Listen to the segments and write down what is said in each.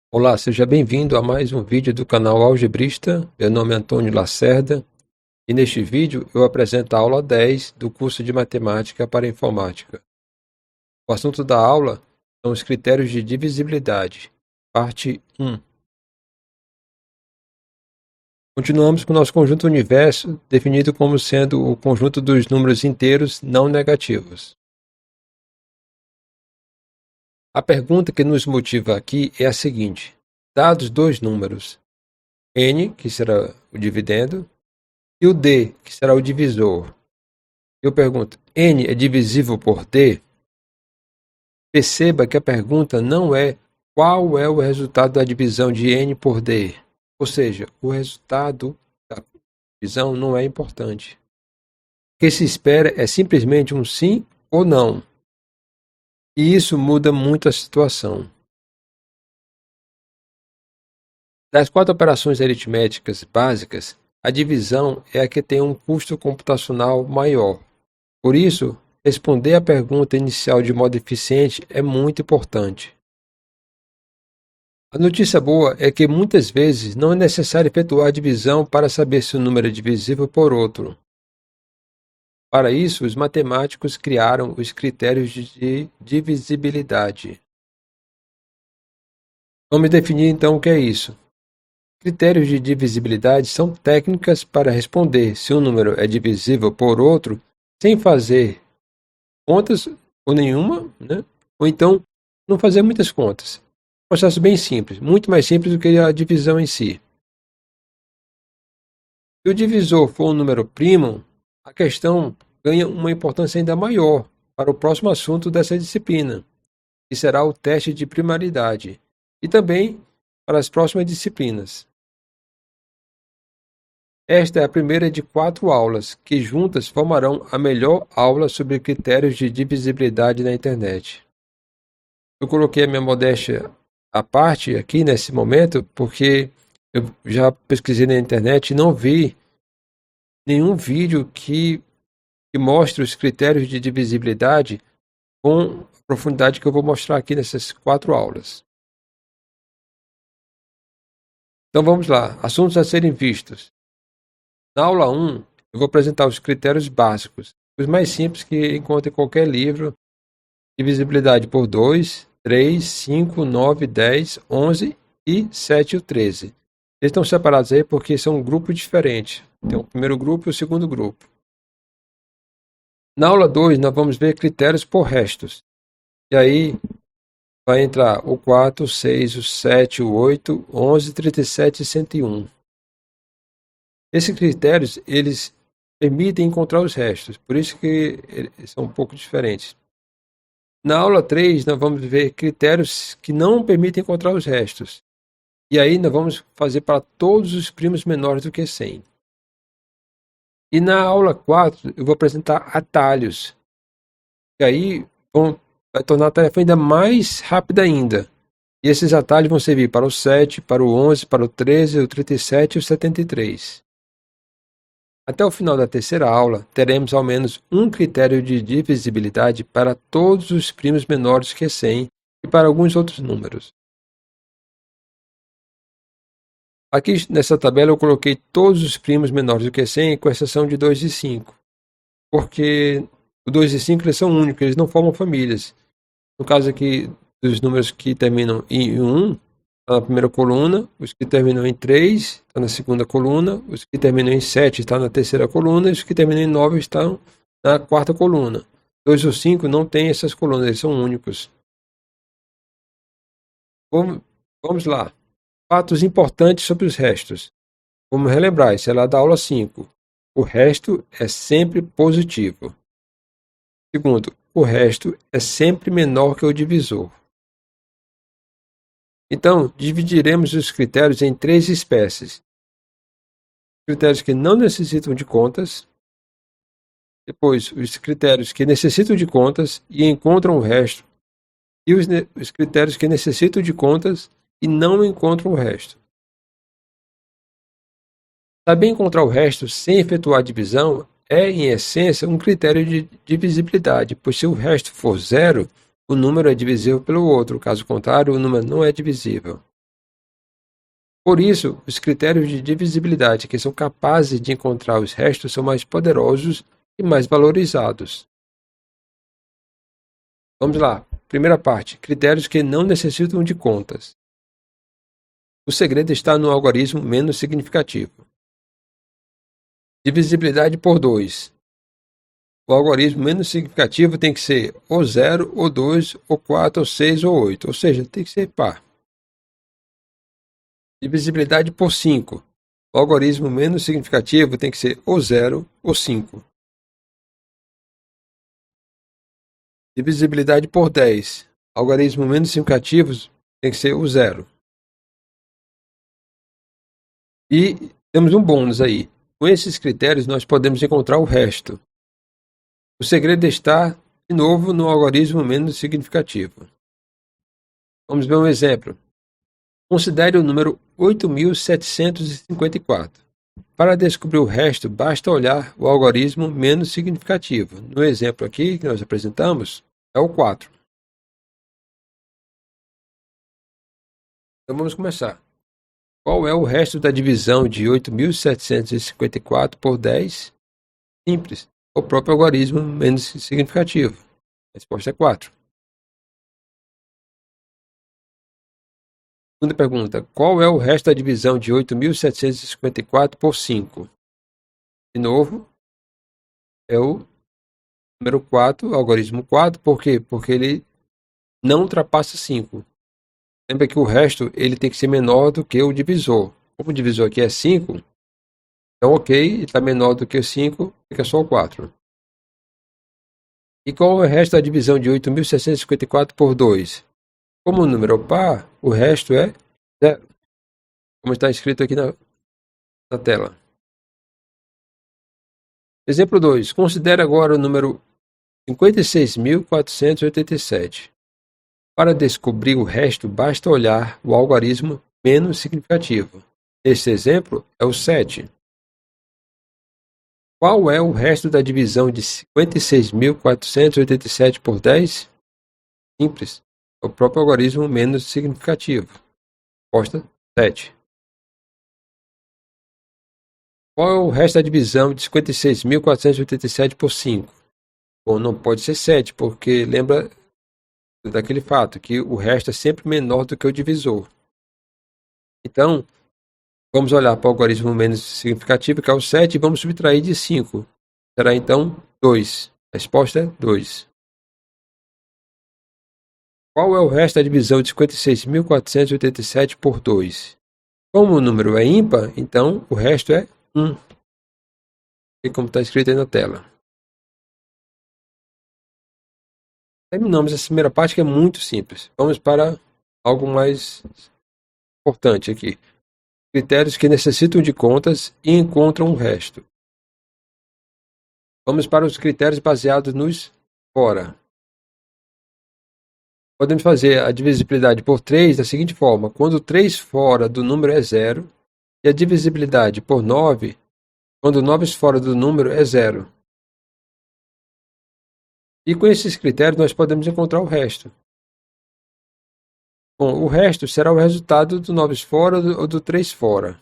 Olá, seja bem-vindo a mais um vídeo do canal Algebrista. Meu nome é Antônio Lacerda e neste vídeo eu apresento a aula 10 do curso de Matemática para Informática. O assunto da aula são os critérios de divisibilidade, parte 1. Continuamos com o nosso conjunto universo, definido como sendo o conjunto dos números inteiros não negativos. A pergunta que nos motiva aqui é a seguinte: dados dois números, n, que será o dividendo, e o d, que será o divisor. Eu pergunto, n é divisível por d? Perceba que a pergunta não é qual é o resultado da divisão de n por d. Ou seja, o resultado da divisão não é importante. O que se espera é simplesmente um sim ou não. E isso muda muito a situação. Das quatro operações aritméticas básicas, a divisão é a que tem um custo computacional maior. Por isso, responder à pergunta inicial de modo eficiente é muito importante. A notícia boa é que muitas vezes não é necessário efetuar a divisão para saber se o número é divisível por outro. Para isso, os matemáticos criaram os critérios de divisibilidade. Vamos definir então o que é isso. Critérios de divisibilidade são técnicas para responder se um número é divisível por outro sem fazer contas ou nenhuma, né? Ou então não fazer muitas contas. Um processo bem simples, muito mais simples do que a divisão em si. Se o divisor for um número primo, a questão ganha uma importância ainda maior para o próximo assunto dessa disciplina, que será o teste de primaridade, e também para as próximas disciplinas. Esta é a primeira de 4 aulas, que juntas formarão a melhor aula sobre critérios de divisibilidade na internet. Eu coloquei a minha modéstia à parte aqui nesse momento, porque eu já pesquisei na internet e não vi nenhum vídeo que mostre os critérios de divisibilidade com a profundidade que eu vou mostrar aqui nessas 4 aulas. Então vamos lá, assuntos a serem vistos. Na aula 1, eu vou apresentar os critérios básicos, os mais simples que encontra em qualquer livro: divisibilidade por 2, 3, 5, 9, 10, 11 e 7 e o 13. Eles estão separados aí porque são grupos diferentes. Tem o primeiro grupo e o segundo grupo. Na aula 2, nós vamos ver critérios por restos. E aí vai entrar o 4, o 6, o 7, o 8, 11, 37 e 101. Esses critérios, eles permitem encontrar os restos, por isso que eles são um pouco diferentes. Na aula 3, nós vamos ver critérios que não permitem encontrar os restos. E aí nós vamos fazer para todos os primos menores do que 100. E na aula 4, eu vou apresentar atalhos. E aí vai tornar a tarefa ainda mais rápida ainda. E esses atalhos vão servir para o 7, para o 11, para o 13, o 37 e o 73. Até o final da terceira aula, teremos ao menos um critério de divisibilidade para todos os primos menores que 100 e para alguns outros números. Aqui nessa tabela eu coloquei todos os primos menores do que 100, com exceção de 2 e 5, porque o 2 e 5 eles são únicos, eles não formam famílias. No caso aqui dos números que terminam em 1, está na primeira coluna, os que terminam em 3 estão na segunda coluna, os que terminam em 7 estão na terceira coluna, e os que terminam em 9 estão na quarta coluna. 2 ou 5 não têm essas colunas, eles são únicos. Vamos lá. Fatos importantes sobre os restos. Vamos relembrar, isso é lá da aula 5. O resto é sempre positivo. Segundo, o resto é sempre menor que o divisor. Então, dividiremos os critérios em 3 espécies. Critérios que não necessitam de contas. Depois, os critérios que necessitam de contas e encontram o resto. E os critérios que necessitam de contas e não encontram o resto. Saber encontrar o resto sem efetuar a divisão é, em essência, um critério de divisibilidade, pois se o resto for zero, o número é divisível pelo outro, caso contrário, o número não é divisível. Por isso, os critérios de divisibilidade que são capazes de encontrar os restos são mais poderosos e mais valorizados. Vamos lá. Primeira parte. Critérios que não necessitam de contas. O segredo está no algarismo menos significativo. Divisibilidade por 2. O algarismo menos significativo tem que ser ou 0, ou 2, ou 4, ou 6, ou 8. Ou seja, tem que ser par. Divisibilidade por 5. O algarismo menos significativo tem que ser ou 0 ou 5. Divisibilidade por 10. Algarismo menos significativo tem que ser o 0. E temos um bônus aí. Com esses critérios nós podemos encontrar o resto. O segredo está, de novo, no algarismo menos significativo. Vamos ver um exemplo. Considere o número 8754. Para descobrir o resto, basta olhar o algarismo menos significativo. No exemplo aqui que nós apresentamos, é o 4. Então vamos começar. Qual é o resto da divisão de 8754 por 10? Simples. O próprio algarismo menos significativo. A resposta é 4. Segunda pergunta. Qual é o resto da divisão de 8754 por 5? De novo, é o número 4, o algarismo 4. Por quê? Porque ele não ultrapassa 5. Lembra que o resto ele tem que ser menor do que o divisor. Como o divisor aqui é 5, então ok, está menor do que 5, fica só o 4. E qual é o resto da divisão de 8.654 por 2? Como o número é par, o resto é 0. Como está escrito aqui na tela. Exemplo 2. Considere agora o número 56.487. Para descobrir o resto, basta olhar o algarismo menos significativo. Este exemplo é o 7. Qual é o resto da divisão de 56.487 por 10? Simples. É o próprio algarismo menos significativo. Resposta 7. Qual é o resto da divisão de 56.487 por 5? Bom, não pode ser 7, porque lembra daquele fato que o resto é sempre menor do que o divisor. Então, vamos olhar para o algarismo menos significativo, que é o 7, e vamos subtrair de 5. Será então 2. A resposta é 2. Qual é o resto da divisão de 56.487 por 2? Como o número é ímpar, então o resto é 1. E como está escrito aí na tela. Terminamos essa primeira parte, que é muito simples. Vamos para algo mais importante aqui. Critérios que necessitam de contas e encontram o resto. Vamos para os critérios baseados nos fora. Podemos fazer a divisibilidade por 3 da seguinte forma. Quando 3 fora do número é 0, e a divisibilidade por 9, quando 9 fora do número é 0. E com esses critérios nós podemos encontrar o resto. Bom, o resto será o resultado do 9 fora ou do 3 fora.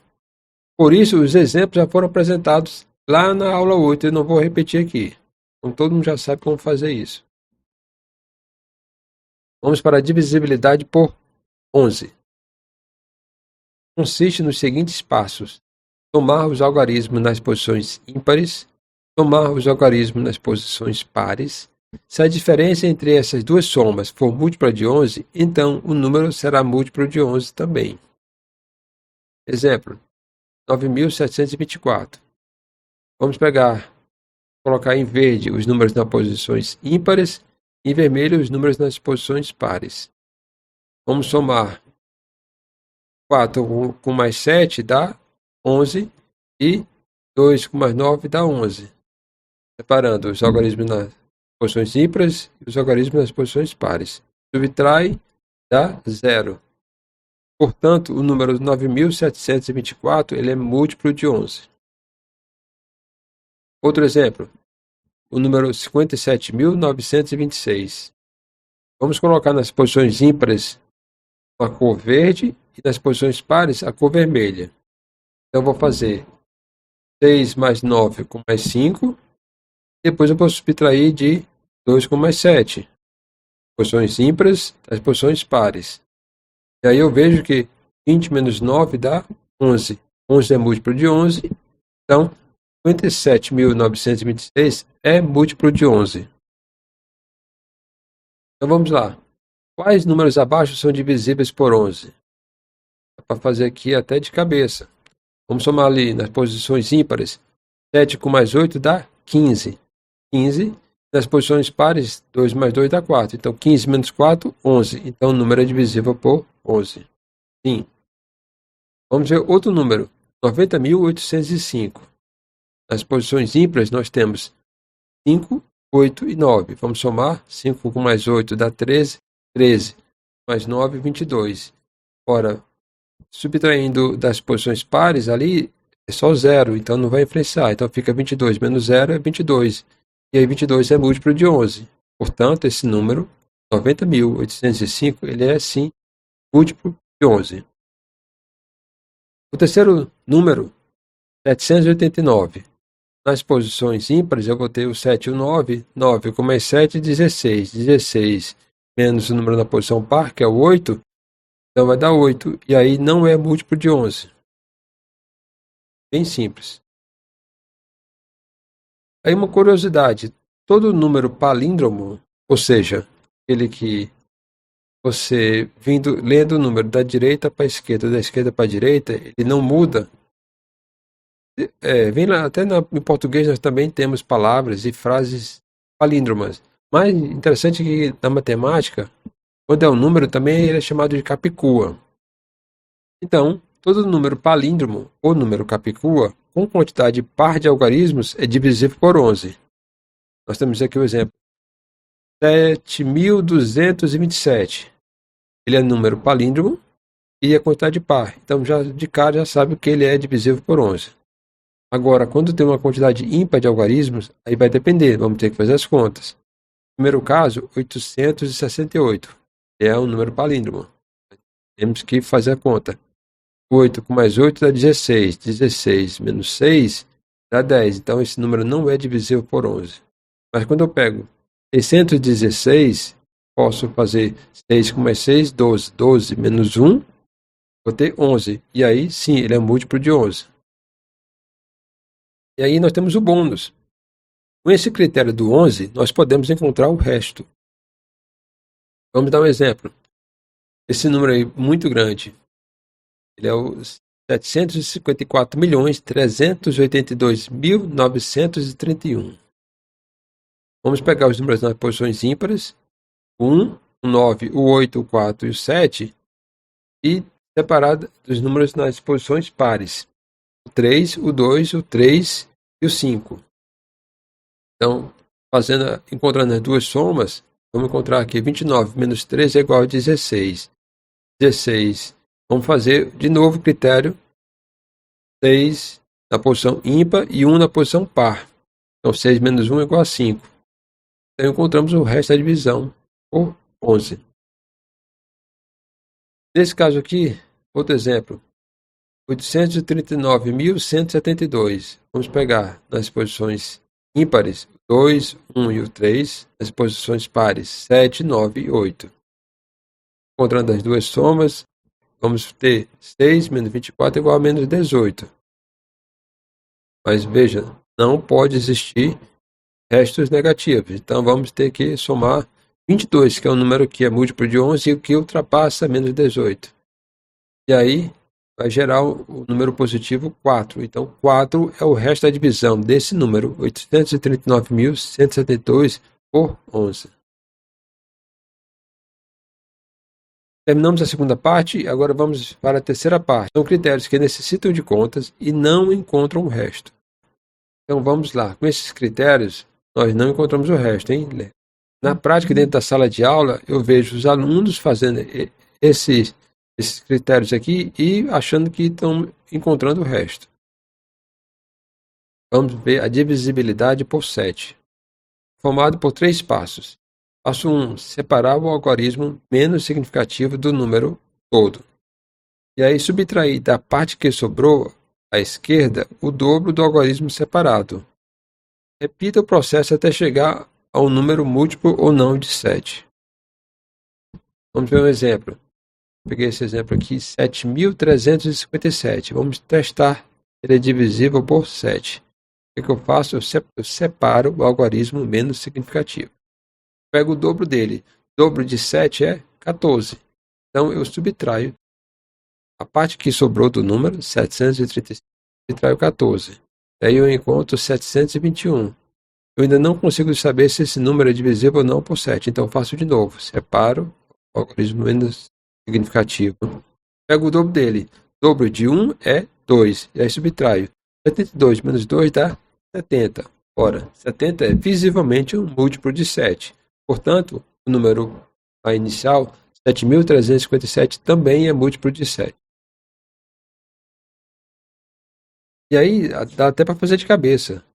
Por isso, os exemplos já foram apresentados lá na aula 8, eu não vou repetir aqui. Então todo mundo já sabe como fazer isso. Vamos para a divisibilidade por 11. Consiste nos seguintes passos: somar os algarismos nas posições ímpares, somar os algarismos nas posições pares. Se a diferença entre essas duas somas for múltipla de 11, então o número será múltiplo de 11 também. Exemplo: 9.724. Vamos colocar em verde os números nas posições ímpares e em vermelho os números nas posições pares. Vamos somar 4 com mais 7 dá 11 e 2 com mais 9 dá 11. Separando os algarismos nas posições ímpares e os algarismos nas posições pares. Subtrai dá 0. Portanto, o número 9.724 ele é múltiplo de 11. Outro exemplo, o número 57.926. Vamos colocar nas posições ímpares uma cor verde e nas posições pares a cor vermelha. Então eu vou fazer 6 mais 9 com mais 5. Depois eu vou subtrair de 2 com mais 7. Posições ímpares das posições pares. E aí eu vejo que 20 menos 9 dá 11. 11 é múltiplo de 11. Então, 57.926 é múltiplo de 11. Então vamos lá. Quais números abaixo são divisíveis por 11? Dá para fazer aqui até de cabeça. Vamos somar ali nas posições ímpares. 7 com mais 8 dá 15. 15. Nas posições pares, 2 mais 2 dá 4. Então, 15 menos 4, 11. Então, o número é divisível por 11. Sim. Vamos ver outro número. 90.805. Nas posições ímpares, nós temos 5, 8 e 9. Vamos somar. 5 com mais 8 dá 13. 13 mais 9, 22. Ora, subtraindo das posições pares ali, é só 0. Então, não vai influenciar. Então, fica 22 menos 0 é 22. E aí 22 é múltiplo de 11. Portanto, esse número, 90.805, ele é sim múltiplo de 11. O terceiro número, 789. Nas posições ímpares, eu vou ter o 7 e o 9. 9 com mais 7, 16. 16 menos o número na posição par, que é o 8. Então vai dar 8. E aí não é múltiplo de 11. Bem simples. Aí uma curiosidade. Todo número palíndromo, ou seja, aquele que você lendo o número da direita para a esquerda, da esquerda para a direita, ele não muda. Vem lá, até em português nós também temos palavras e frases palíndromas. Mas interessante que na matemática, quando é um número também ele é chamado de capicua. Então, todo número palíndromo ou número capicua com quantidade par de algarismos é divisível por 11. Nós temos aqui o exemplo. 7.227. Ele é número palíndromo e a quantidade par. Então, já de cara, já sabe que ele é divisível por 11. Agora, quando tem uma quantidade ímpar de algarismos, aí vai depender. Vamos ter que fazer as contas. No primeiro caso, 868. É um número palíndromo. Temos que fazer a conta. 8 com mais 8 dá 16. 16 menos 6 dá 10. Então, esse número não é divisível por 11. Mas quando eu pego 616, posso fazer 6 com mais 6, 12. 12 menos 1, vou ter 11. E aí, sim, ele é múltiplo de 11. E aí nós temos o bônus. Com esse critério do 11, nós podemos encontrar o resto. Vamos dar um exemplo. Esse número aí, muito grande, ele é o 754.382.931. Vamos pegar os números nas posições ímpares, o 1, o 9, o 8, o 4 e o 7, e separar dos números nas posições pares, o 3, o 2, o 3 e o 5. Então, encontrando as duas somas, vamos encontrar aqui 29 menos 3 é igual a 16. 16. Vamos fazer de novo o critério 6 na posição ímpar e 1 na posição par. Então, 6 menos 1 é igual a 5. Então, encontramos o resto da divisão por 11. Nesse caso aqui, outro exemplo. 839.172. Vamos pegar nas posições ímpares 2, 1 e o 3. Nas posições pares 7, 9 e 8. Encontrando as duas somas, vamos ter 6 menos 24 igual a menos 18. Mas veja, não pode existir restos negativos. Então vamos ter que somar 22, que é um número que é múltiplo de 11 e que ultrapassa menos 18. E aí vai gerar o número positivo 4. Então 4 é o resto da divisão desse número, 839.172 por 11. Terminamos a segunda parte e agora vamos para a terceira parte. São critérios que necessitam de contas e não encontram o resto. Então vamos lá. Com esses critérios, nós não encontramos o resto, hein? Na prática, dentro da sala de aula, eu vejo os alunos fazendo esses critérios aqui e achando que estão encontrando o resto. Vamos ver a divisibilidade por 7. Formado por 3 passos. Passo 1. Separar o algarismo menos significativo do número todo. E aí subtrair da parte que sobrou à esquerda o dobro do algarismo separado. Repita o processo até chegar a um número múltiplo ou não de 7. Vamos ver um exemplo. Peguei esse exemplo aqui, 7.357. Vamos testar se ele é divisível por 7. O que eu faço? Eu separo o algarismo menos significativo. Pego o dobro dele. O dobro de 7 é 14. Então eu subtraio a parte que sobrou do número, 735, subtraio 14. Daí eu encontro 721. Eu ainda não consigo saber se esse número é divisível ou não por 7. Então eu faço de novo. Separo o algarismo menos significativo. Pego o dobro dele. O dobro de 1 é 2. E aí subtraio. 72 menos 2 dá 70. Ora, 70 é visivelmente um múltiplo de 7. Portanto, o número inicial, 7.357, também é múltiplo de 7. E aí, dá até para fazer de cabeça.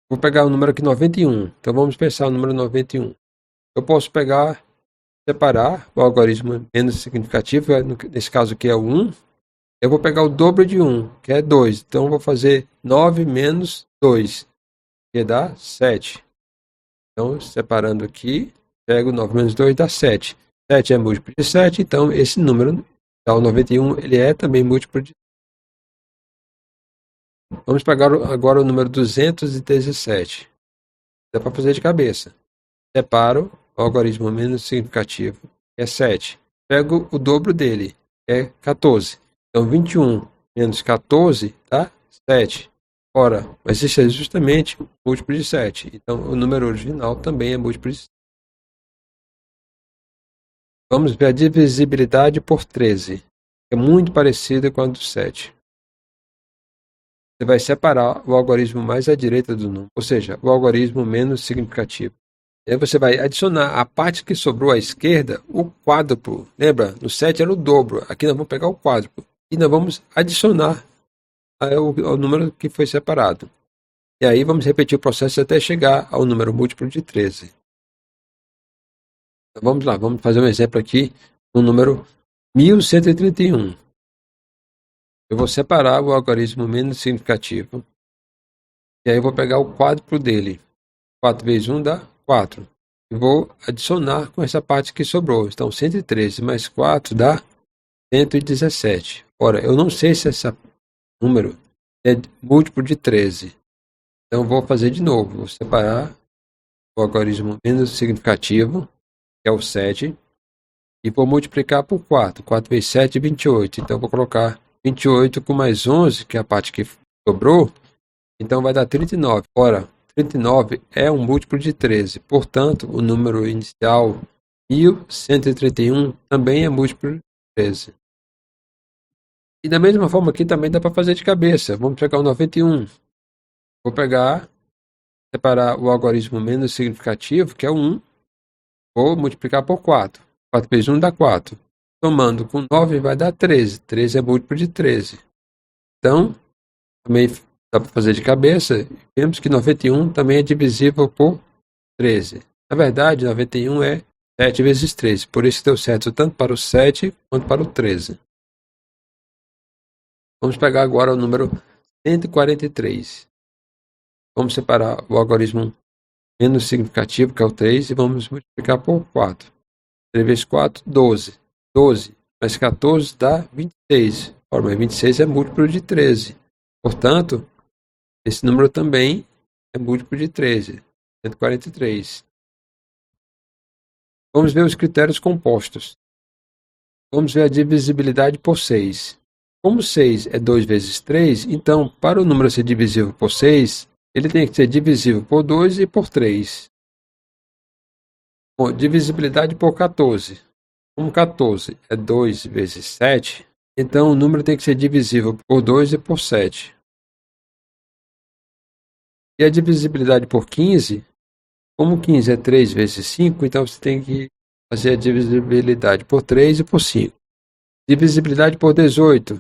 Vou pegar o número aqui 91. Então vamos pensar no número 91. Eu posso separar o algarismo menos significativo, nesse caso aqui é o 1. Eu vou pegar o dobro de 1, que é 2. Então eu vou fazer 9 menos 2, que dá 7. Então, separando aqui, pego 9 menos 2, dá 7. 7 é múltiplo de 7, então esse número, o 91, ele é também múltiplo de 7. Vamos pegar agora o número 217. Dá para fazer de cabeça. Separo o algarismo menos significativo, que é 7. Pego o dobro dele, que é 14. Então 21 menos 14 dá 7. Ora, mas isso é justamente múltiplo de 7. Então o número original também é múltiplo de 7. Vamos ver a divisibilidade por 13. É muito parecida com a do 7. Você vai separar o algarismo mais à direita do número, ou seja, o algarismo menos significativo. E aí você vai adicionar a parte que sobrou à esquerda, o quádruplo. Lembra? No 7 era o dobro. Aqui nós vamos pegar o quádruplo. E nós vamos adicionar ao número que foi separado. E aí vamos repetir o processo até chegar ao número múltiplo de 13. Então vamos lá, vamos fazer um exemplo aqui no número 1131. Eu vou separar o algarismo menos significativo. E aí eu vou pegar o quádruplo dele. 4 vezes 1 dá 4. E vou adicionar com essa parte que sobrou. Então 113 mais 4 dá 117. Ora, eu não sei se esse número é múltiplo de 13. Então vou fazer de novo. Vou separar o algarismo menos significativo, que é o 7, e vou multiplicar por 4. 4 vezes 7 é 28. Então vou colocar 28 com mais 11, que é a parte que sobrou, então vai dar 39. Ora, 39 é um múltiplo de 13. Portanto, o número inicial, 1131, também é múltiplo de 13. E da mesma forma aqui também dá para fazer de cabeça. Vamos pegar o 91. Vou separar o algarismo menos significativo, que é o 1. Vou multiplicar por 4. 4 vezes 1 dá 4. Somando com 9 vai dar 13. 13 é múltiplo de 13. Então, também dá para fazer de cabeça. Vemos que 91 também é divisível por 13. Na verdade, 91 é 7 vezes 13. Por isso deu certo tanto para o 7 quanto para o 13. Vamos pegar agora o número 143. Vamos separar o algarismo menos significativo, que é o 3, e vamos multiplicar por 4. 3 vezes 4, 12. 12 mais 14 dá 26. Ora, mas 26 é múltiplo de 13. Portanto, esse número também é múltiplo de 13. 143. Vamos ver os critérios compostos. Vamos ver a divisibilidade por 6. Como 6 é 2 vezes 3, então, para o número ser divisível por 6, ele tem que ser divisível por 2 e por 3. Bom, divisibilidade por 14. Como 14 é 2 vezes 7, então o número tem que ser divisível por 2 e por 7. E a divisibilidade por 15, como 15 é 3 vezes 5, então você tem que fazer a divisibilidade por 3 e por 5. Divisibilidade por 18.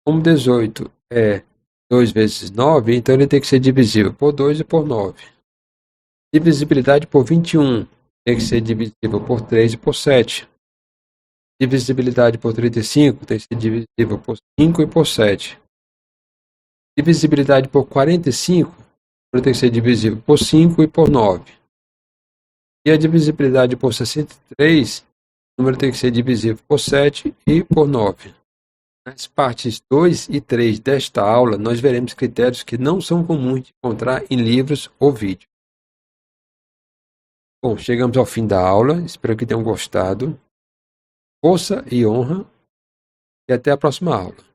Como 18 é 2 vezes 9, então ele tem que ser divisível por 2 e por 9. Divisibilidade por 21. Tem que ser divisível por 3 e por 7. Divisibilidade por 35 tem que ser divisível por 5 e por 7. Divisibilidade por 45 tem que ser divisível por 5 e por 9. E a divisibilidade por 63, o número tem que ser divisível por 7 e por 9. Nas partes 2 e 3 desta aula, nós veremos critérios que não são comuns de encontrar em livros ou vídeos. Bom, chegamos ao fim da aula, espero que tenham gostado. Força e honra, e até a próxima aula.